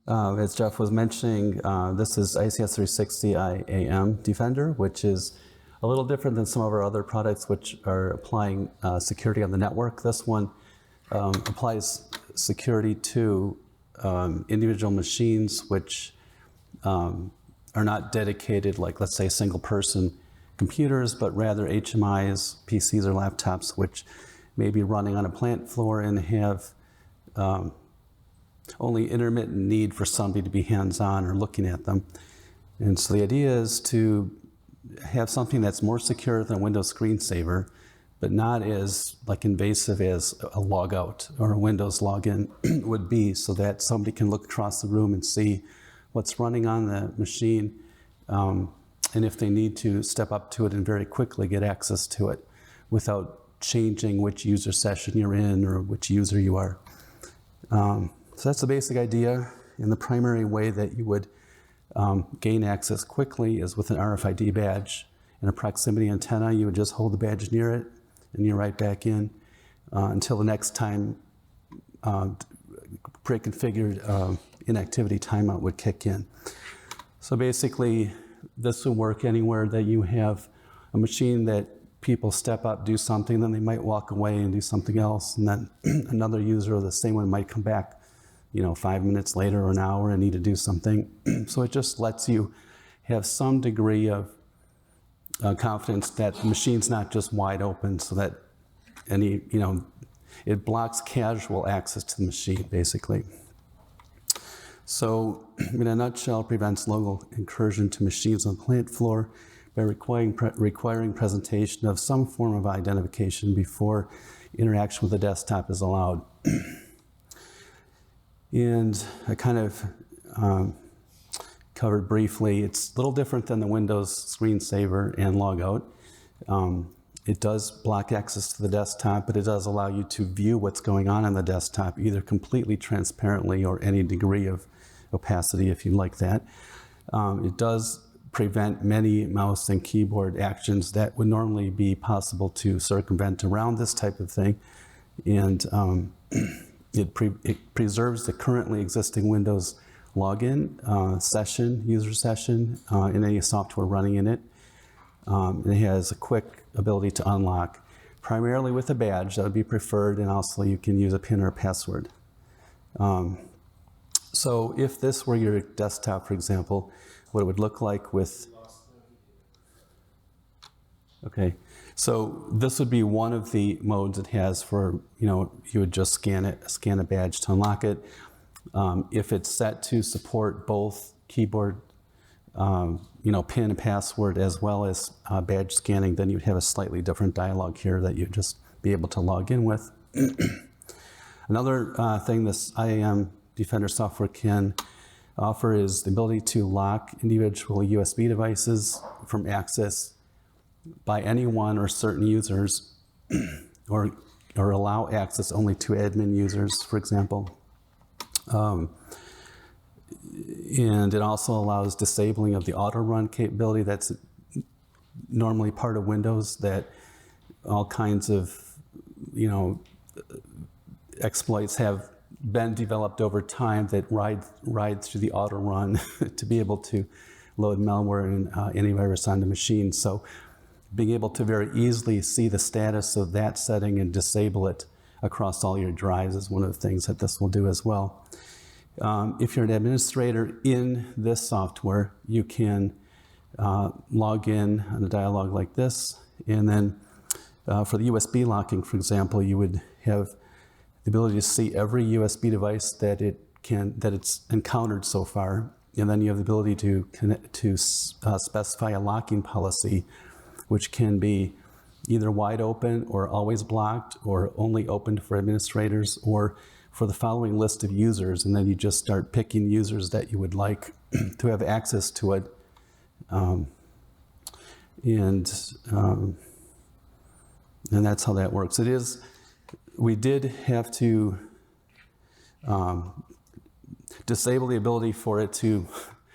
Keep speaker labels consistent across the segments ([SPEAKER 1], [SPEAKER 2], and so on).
[SPEAKER 1] As Jeff was mentioning, this is ICS360.IAM Defender, which is a little different than some of our other products which are applying security on the network. This one applies security to individual machines which are not dedicated, like let's say single person computers, but rather HMIs, PCs or laptops, which may be running on a plant floor and have only intermittent need for somebody to be hands-on or looking at them. And so the idea is to have something that's more secure than a Windows screensaver, but not as invasive as a logout or a Windows login would be, so that somebody can look across the room and see what's running on the machine, and if they need to, step up to it and very quickly get access to it without changing which user session you're in or which user you are. So that's the basic idea, and the primary way that you would gain access quickly is with an RFID badge and a proximity antenna. You would just hold the badge near it and you're right back in until the next time pre-configured inactivity timeout would kick in. So basically, this will work anywhere that you have a machine that people step up, do something, then they might walk away and do something else, and then another user of the same one might come back 5 minutes later or an hour and need to do something. So it just lets you have some degree of confidence that the machine's not just wide open, so that it blocks casual access to the machine, basically. So in a nutshell, it prevents local incursion to machines on the plant floor by requiring presentation of some form of identification before interaction with the desktop is allowed. And I kind of covered briefly, it's a little different than the Windows screensaver and logout. It does block access to the desktop, but it does allow you to view what's going on the desktop, either completely transparently or any degree of opacity if you like that. It does prevent many mouse and keyboard actions that would normally be possible to circumvent around this type of thing. And it preserves the currently existing Windows login user session in any software running in it. And it has a quick ability to unlock, primarily with a badge. That would be preferred, and also you can use a PIN or a password. So if this were your desktop, for example, what it would look like with... Okay, so this would be one of the modes it has for, you would just scan a badge to unlock it. If it's set to support both keyboard, PIN and password, as well as badge scanning, then you'd have a slightly different dialog here that you'd just be able to log in with. Another thing this IAM Defender software can offer is the ability to lock individual USB devices from access by anyone or certain users, or allow access only to admin users, for example. And it also allows disabling of the auto run capability that's normally part of Windows, that all kinds of exploits have been developed over time that ride through the auto run to be able to load malware and antivirus on the machine. So being able to very easily see the status of that setting and disable it across all your drives is one of the things that this will do as well. If you're an administrator in this software, you can log in on a dialog like this, and then for the USB locking, for example, you would have the ability to see every USB device that it's encountered so far, and then you have the ability to specify a locking policy, which can be either wide open or always blocked or only open for administrators or for the following list of users, and then you just start picking users that you would like to have access to it. And that's how that works. We did have to disable the ability for it to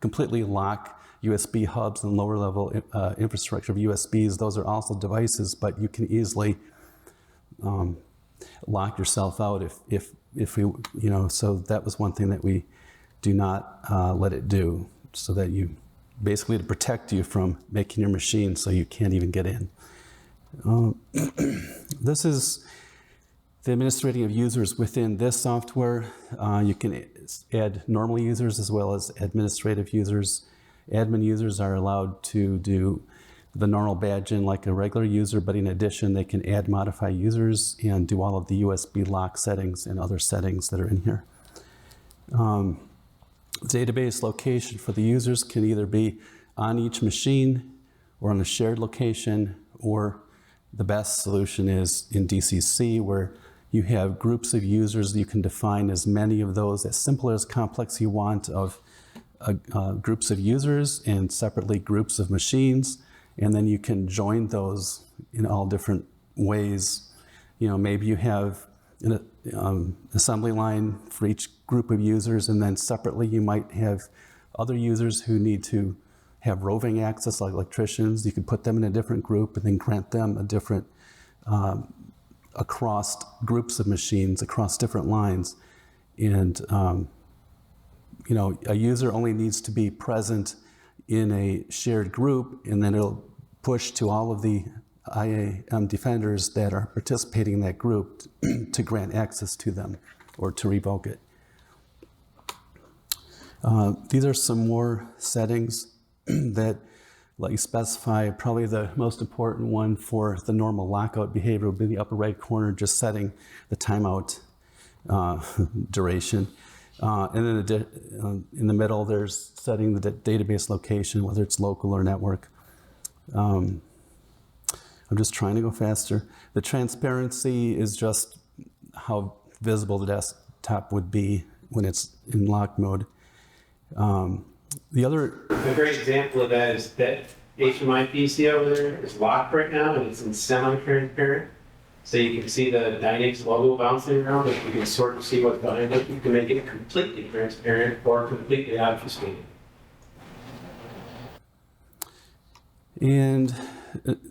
[SPEAKER 1] completely lock USB hubs and lower level infrastructure of USBs. Those are also devices, but you can easily lock yourself out if we, so that was one thing that we do not let it do, so that you basically to protect you from making your machine so you can't even get in. This is the administrating of users within this software. You can add normal users as well as administrative users. Admin users are allowed to do the normal badge in like a regular user, but in addition, they can add, modify users and do all of the USB lock settings and other settings that are in here. Database location for the users can either be on each machine or on a shared location, or the best solution is in DCC, where you have groups of users. You can define as many of those, as simple or as complex you want, of groups of users and separately groups of machines. And then you can join those in all different ways. You know, maybe you have an assembly line for each group of users, and then separately you might have other users who need to have roving access, like electricians. You could put them in a different group and then grant them a different, across groups of machines, across different lines. And, you know, a user only needs to be present in a shared group, and then it'll push to all of the IAM defenders that are participating in that group to grant access to them or to revoke it. These are some more settings that let you specify. Probably the most important one for the normal lockout behavior would be the upper right corner, just setting the timeout duration. And then in the middle, there's setting the database location, whether it's local or network. I'm just trying to go faster. The transparency is just how visible the desktop would be when it's in lock mode.
[SPEAKER 2] A great example of that is that HMI PC over there is locked right now, and it's in semi-transparent. So you can see the Dynics logo bouncing around, and you can sort of see what's behind it. You can make it completely transparent or completely obfuscated.
[SPEAKER 1] And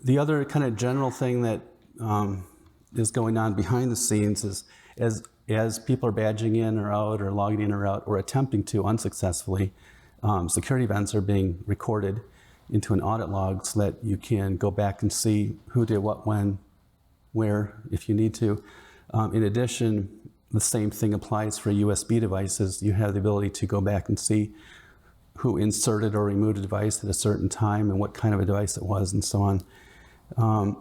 [SPEAKER 1] the other kind of general thing that is going on behind the scenes is as people are badging in or out or logging in or out or attempting to unsuccessfully, security events are being recorded into an audit log so that you can go back and see who did what, when, where, if you need to. In addition, the same thing applies for USB devices. You have the ability to go back and see who inserted or removed a device at a certain time and what kind of a device it was, and so on.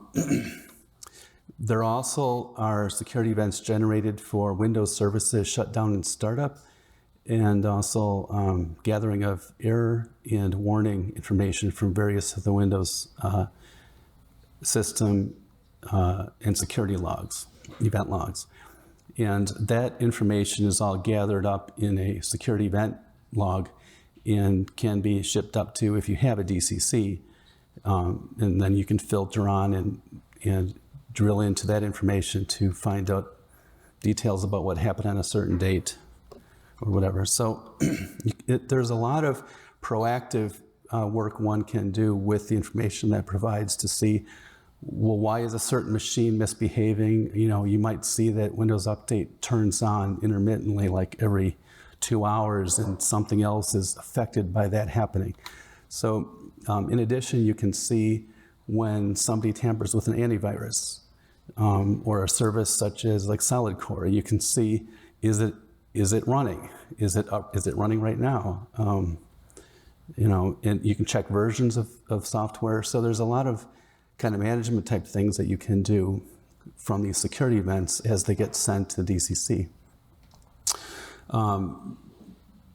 [SPEAKER 1] There also are security events generated for Windows services shutdown and startup, and also gathering of error and warning information from various of the Windows system and security logs, event logs. And that information is all gathered up in a security event log and can be shipped up to, if you have a DCC, and then you can filter on and drill into that information to find out details about what happened on a certain date or whatever. So there's a lot of proactive work one can do with the information that provides to see, well, why is a certain machine misbehaving? You know, you might see that Windows Update turns on intermittently, like every 2 hours, and something else is affected by that happening. So in addition, you can see when somebody tampers with an antivirus or a service such as like Solid Core. You can see, is it running? Is it running right now? You know, and you can check versions of software. So there's a lot of kind of management type things that you can do from these security events as they get sent to DCC.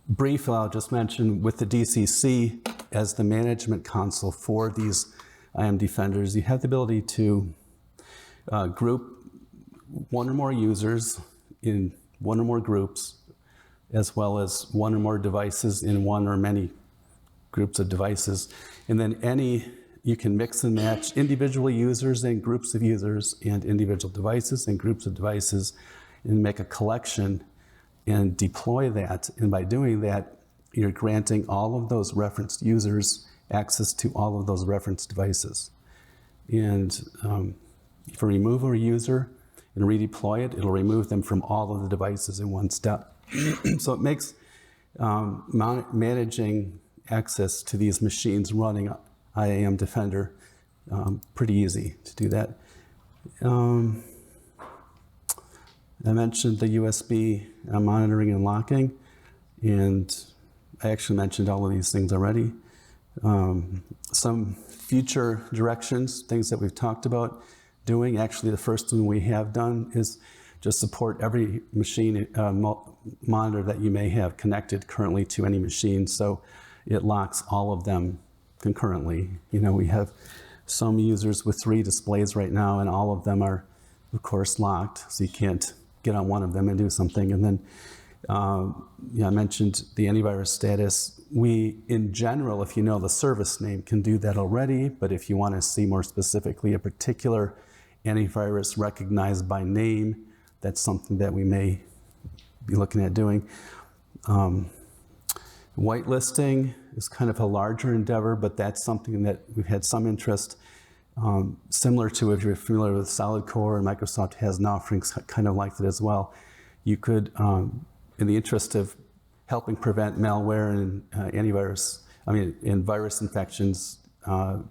[SPEAKER 1] Briefly, I'll just mention with the DCC as the management console for these IAM defenders, you have the ability to group one or more users in one or more groups, as well as one or more devices in one or many groups of devices. And then you can mix and match individual users and groups of users and individual devices and groups of devices and make a collection and deploy that. And by doing that, you're granting all of those referenced users access to all of those referenced devices. And if you remove a user and redeploy it, it'll remove them from all of the devices in one step. So it makes managing access to these machines running IAM Defender, pretty easy to do that. I mentioned the USB monitoring and locking, and I actually mentioned all of these things already. Some future directions, things that we've talked about doing. Actually, the first one we have done is just support every machine monitor that you may have connected currently to any machine, so it locks all of them concurrently. You know, we have some users with 3 displays right now, and all of them are, of course, locked, so you can't get on one of them and do something. And then, I mentioned the antivirus status. We, in general, if you know the service name, can do that already, but if you want to see more specifically a particular antivirus recognized by name, that's something that we may be looking at doing. Whitelisting is kind of a larger endeavor, but that's something that we've had some interest, similar to if you're familiar with Solid Core, and Microsoft has an offering kind of like that as well. You could, in the interest of helping prevent malware and and virus infections, have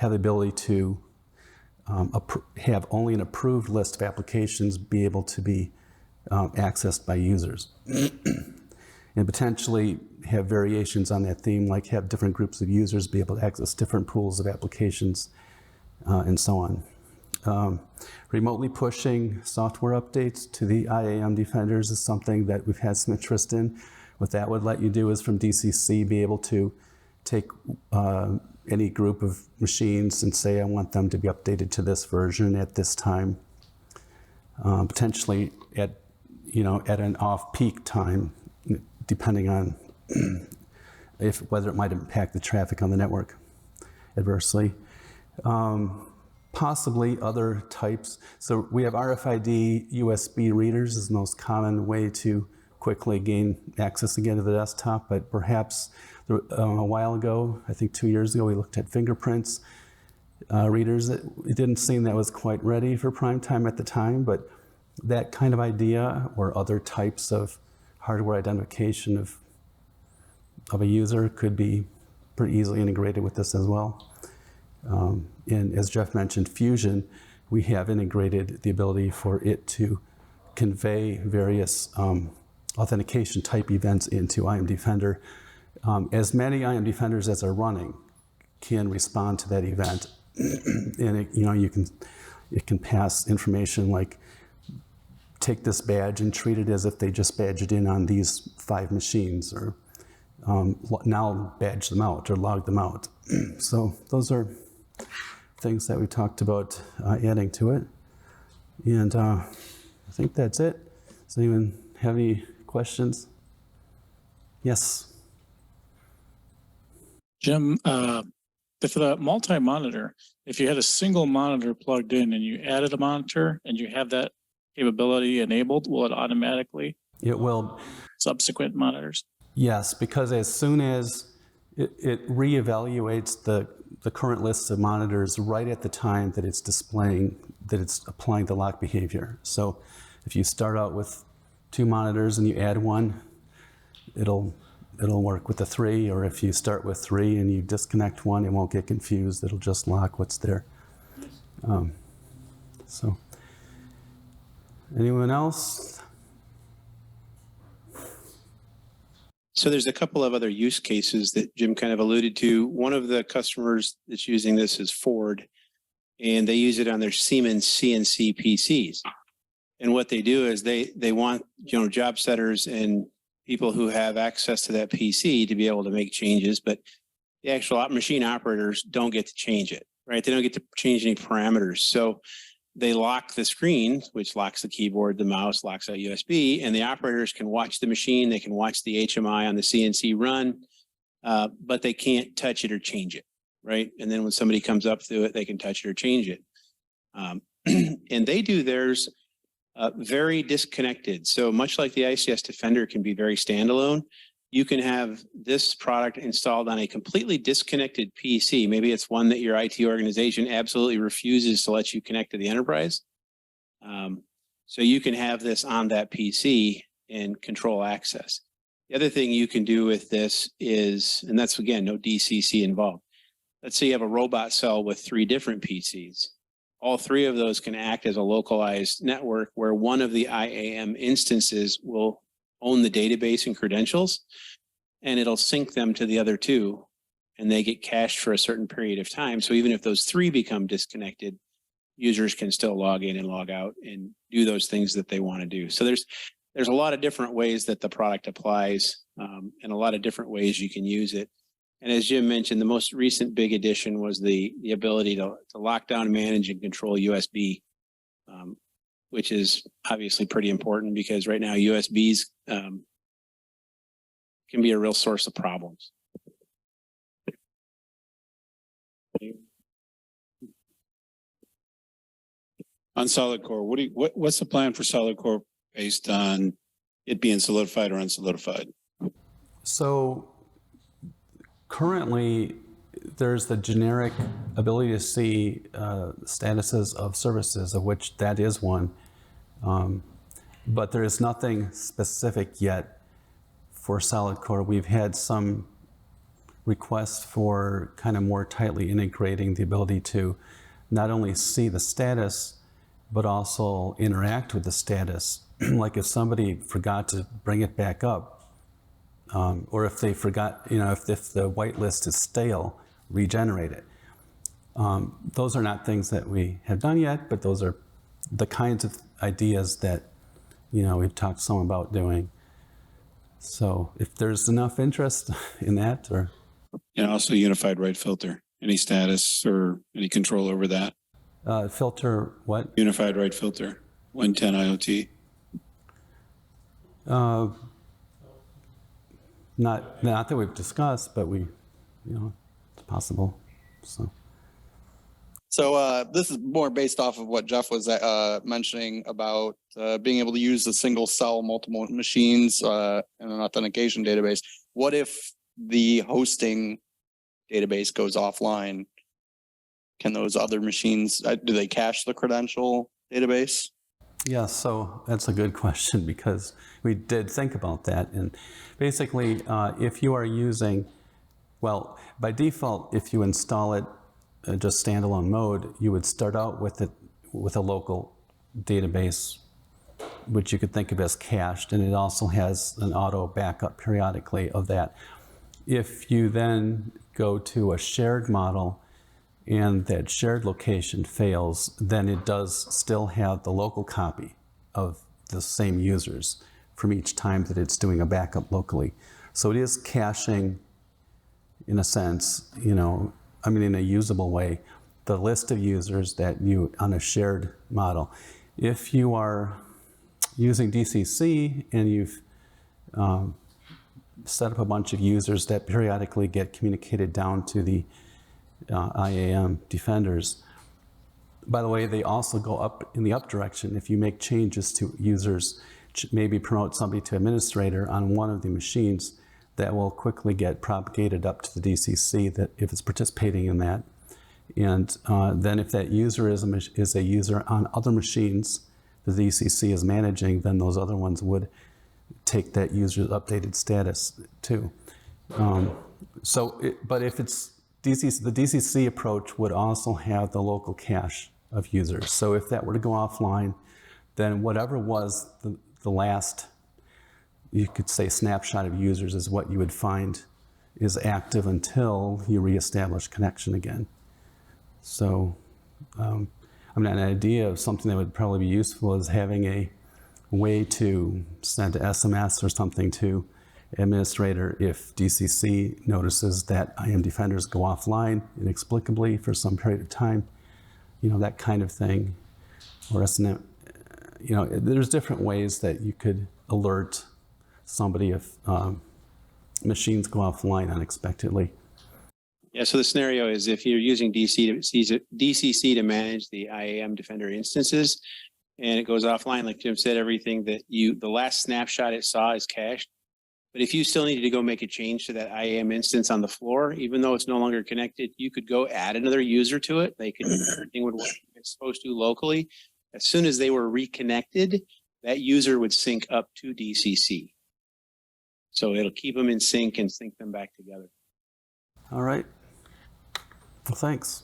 [SPEAKER 1] the ability to have only an approved list of applications be able to be accessed by users. And potentially have variations on that theme, like have different groups of users be able to access different pools of applications, and so on. Remotely pushing software updates to the IAM defenders is something that we've had some interest in. What that would let you do is from DCC be able to take any group of machines and say, I want them to be updated to this version at this time, potentially at an off-peak time, depending on whether it might impact the traffic on the network adversely. Possibly other types. So we have RFID USB readers is the most common way to quickly gain access again to the desktop, but perhaps a while ago, I think 2 years ago, we looked at fingerprints readers. It didn't seem that was quite ready for prime time at the time, but that kind of idea or other types of hardware identification of a user could be pretty easily integrated with this as well. And as Jeff mentioned, Fusion, we have integrated the ability for it to convey various authentication type events into IAM Defender. As many IAM Defenders as are running can respond to that event. And it can pass information like, take this badge and treat it as if they just badged in on these 5 machines, or now badge them out or log them out. So those are things that we talked about adding to it. And I think that's it. Does anyone have any questions? Yes.
[SPEAKER 3] Jim, for the multi-monitor, if you had a single monitor plugged in and you added a monitor and you have that capability enabled, will it automatically?
[SPEAKER 1] It will.
[SPEAKER 3] Subsequent monitors?
[SPEAKER 1] Yes, because as soon as it reevaluates the current list of monitors right at the time that it's displaying, that it's applying the lock behavior. So if you start out with 2 monitors and you add 1, it'll work with the 3, or if you start with 3 and you disconnect 1, it won't get confused. It'll just lock what's there. So, anyone else?
[SPEAKER 4] So there's a couple of other use cases that Jim kind of alluded to. One of the customers that's using this is Ford, and they use it on their Siemens CNC PCs. And what they do is they want job setters and people who have access to that PC to be able to make changes, but the actual machine operators don't get to change it, right? They don't get to change any parameters. So they lock the screen, which locks the keyboard, the mouse, locks out USB, and the operators can watch the machine. They can watch the HMI on the CNC run, but they can't touch it or change it, right? And then when somebody comes up to it, they can touch it or change it. And they do theirs very disconnected. So much like the ICS Defender can be very standalone, you can have this product installed on a completely disconnected PC. Maybe it's one that your IT organization absolutely refuses to let you connect to the enterprise. So you can have this on that PC and control access. The other thing you can do with this is, and that's again, no DCC involved. Let's say you have a robot cell with 3 different PCs. All 3 of those can act as a localized network where one of the IAM instances will own the database and credentials, and it'll sync them to the other 2, and they get cached for a certain period of time. So even if those 3 become disconnected, users can still log in and log out and do those things that they want to do. So there's a lot of different ways that the product applies, and a lot of different ways you can use it. And as Jim mentioned, the most recent big addition was the ability to lock down, manage, and control USB, which is obviously pretty important because right now USBs can be a real source of problems.
[SPEAKER 5] On solid core, what's the plan for solid core based on it being solidified or unsolidified?
[SPEAKER 1] So currently, there's the generic ability to see statuses of services, of which that is one. But there is nothing specific yet for solid core. We've had some requests for kind of more tightly integrating the ability to not only see the status, but also interact with the status. Like if somebody forgot to bring it back up, or if they forgot, if the whitelist is stale, regenerate it. Those are not things that we have done yet, but those are the kinds of ideas that, we've talked some about doing. So if there's enough interest in that, or...
[SPEAKER 5] And also unified write filter, any status or any control over that?
[SPEAKER 1] Filter what?
[SPEAKER 5] Unified write filter, 110 IoT.
[SPEAKER 1] Not that we've discussed, but it's possible.
[SPEAKER 6] So this is more based off of what Jeff was mentioning about being able to use a single cell, multiple machines, and an authentication database. What if the hosting database goes offline? Can those other machines, do they cache the credential database?
[SPEAKER 1] Yeah, so that's a good question because we did think about that. And basically, if you are using, well, by default, if you install it just standalone mode, you would start out with it with a local database, which you could think of as cached, and it also has an auto backup periodically of that. If you then go to a shared model and that shared location fails, then it does still have the local copy of the same users from each time that it's doing a backup locally. So it is caching, in a sense, in a usable way, the list of users that you, on a shared model. If you are using DCC and you've set up a bunch of users that periodically get communicated down to the IAM defenders. By the way, they also go up in the up direction. If you make changes to users, maybe promote somebody to administrator on one of the machines, that will quickly get propagated up to the DCC that if it's participating in that. And then if that user is a user on other machines the DCC is managing, then those other ones would take that user's updated status too. But if it's the DCC approach would also have the local cache of users. So if that were to go offline, then whatever was the last, you could say, snapshot of users is what you would find is active until you reestablish connection again. So an idea of something that would probably be useful is having a way to send an SMS or something to administrator if DCC notices that IAM defenders go offline inexplicably for some period of time, that kind of thing. Or SNM, there's different ways that you could alert somebody if machines go offline unexpectedly.
[SPEAKER 4] Yeah, so the scenario is if you're using DCC to manage the IAM defender instances and it goes offline, like Jim said, everything that the last snapshot it saw is cached. But if you still needed to go make a change to that IAM instance on the floor, even though it's no longer connected, you could go add another user to it. Everything would work like it's supposed to locally. As soon as they were reconnected, that user would sync up to DCC. So it'll keep them in sync and sync them back together.
[SPEAKER 1] All right. Well, thanks.